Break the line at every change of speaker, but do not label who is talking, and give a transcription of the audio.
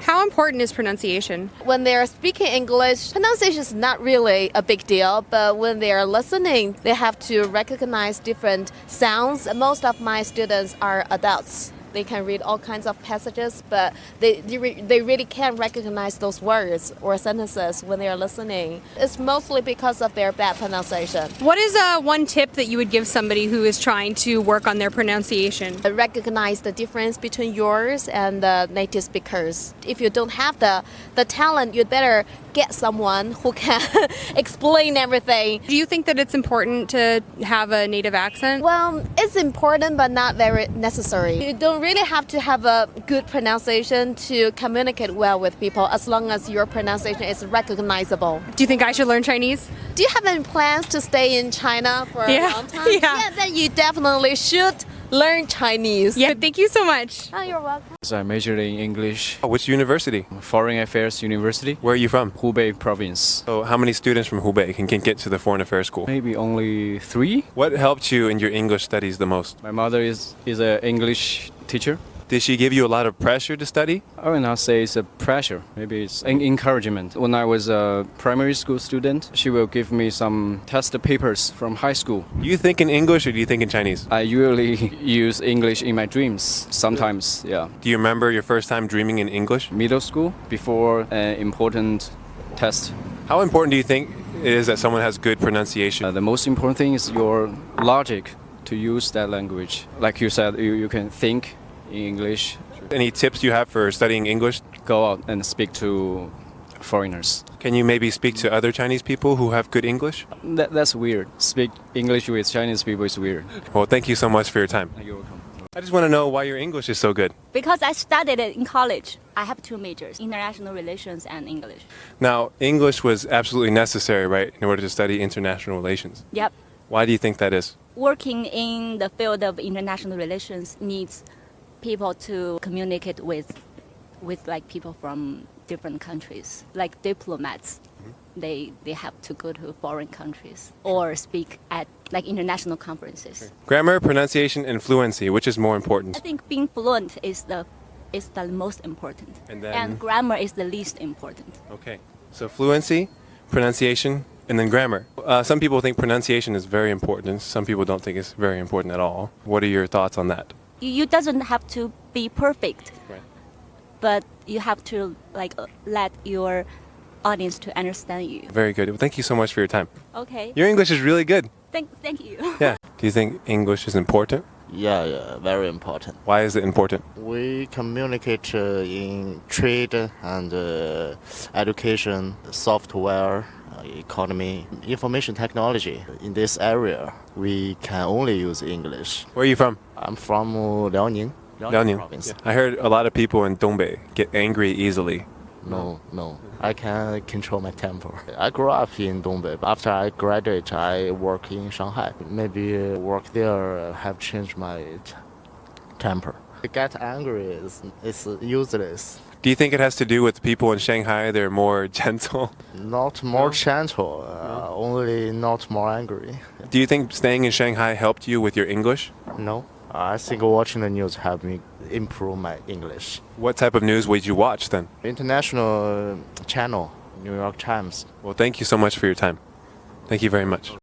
How important is pronunciation?
When they're speaking English, pronunciation is not really a big deal, but when they're listening, they have to recognize different sounds. Most of my students are adults. They can read all kinds of passages, but they really can't recognize those words or sentences when they are listening. It's mostly because of their bad pronunciation.
What is one tip that you would give somebody who is trying to work on their pronunciation?
Recognize the difference between yours and the native speakers. If you don't have the talent, you'd better get someone who can explain everything.
Do you think that it's important to have a native accent?
Well, it's important, but not very necessary. You don't really have to have a good pronunciation to communicate well with people as long as your pronunciation is recognizable.
Do you think I should learn Chinese?
Do you have any plans to stay in China for a long time?
Yeah,
then you definitely should learn Chinese.
Yeah, thank you so much.
Oh, you're welcome.
So I majored in English.
Which university?
Foreign Affairs University.
Where are you from?
Hubei province.
So how many students from Hubei can get to the Foreign Affairs School?
Maybe only 3.
What helped you in your English studies the most?
My mother is an English teacher.
Did she give you a lot of pressure to study?
I would not say it's a pressure. Maybe it's an encouragement. When I was a primary school student, she will give me some test papers from high school.
Do you think in English or do you think in Chinese?
I usually use English in my dreams. Sometimes, yeah.
Do you remember your first time dreaming in English?
Middle school, before an important test.
How important do you think it is that someone has good pronunciation?
The most important thing is your logic to use that language. Like you said, you can think in English.
Any tips you have for studying English?
Go out and speak to foreigners.
Can you maybe speak to other Chinese people who have good English?
That's weird. Speak English with Chinese people is weird.
Well, thank you so much for your time.
You're welcome.
I just want to know why your English is so good.
Because I studied it in college. I have 2 majors, international relations and English.
Now, English was absolutely necessary, right, in order to study international relations.
Yep.
Why do you think that is?
Working in the field of international relations needs people to communicate with like people from different countries, like diplomats. They have to go to foreign countries or speak at like international conferences.
Grammar, pronunciation, and fluency, which is more important?
I think being fluent is the most important, and grammar is the least important.
Okay, so fluency, pronunciation, and then grammar. Some people think pronunciation is very important. Some people don't think it's very important at all. What are your thoughts on that?
You doesn't have to be perfect,
Right.
but you have to let your audience to understand you.
Very good. Well, thank you so much for your time.
Okay.
Your English is really good.
Thank you.
Yeah. Do you think English is important?
Yeah, very important.
Why is it important?
We communicate in trade and education, software, economy, information technology. In this area, we can only use English.
Where are you from?
I'm from Liaoning province.
I heard a lot of people in Dongbei get angry easily.
No. I can control my temper. I grew up in Dongbei. After I graduate, I work in Shanghai. Maybe work there have changed my temper. To get angry is useless.
Do you think it has to do with people in Shanghai? They're more gentle?
Not more gentle, only not more angry.
Do you think staying in Shanghai helped you with your English?
No. I think watching the news helped me improve my English.
What type of news would you watch then?
International channel, New York Times.
Well, thank you so much for your time. Thank you very much.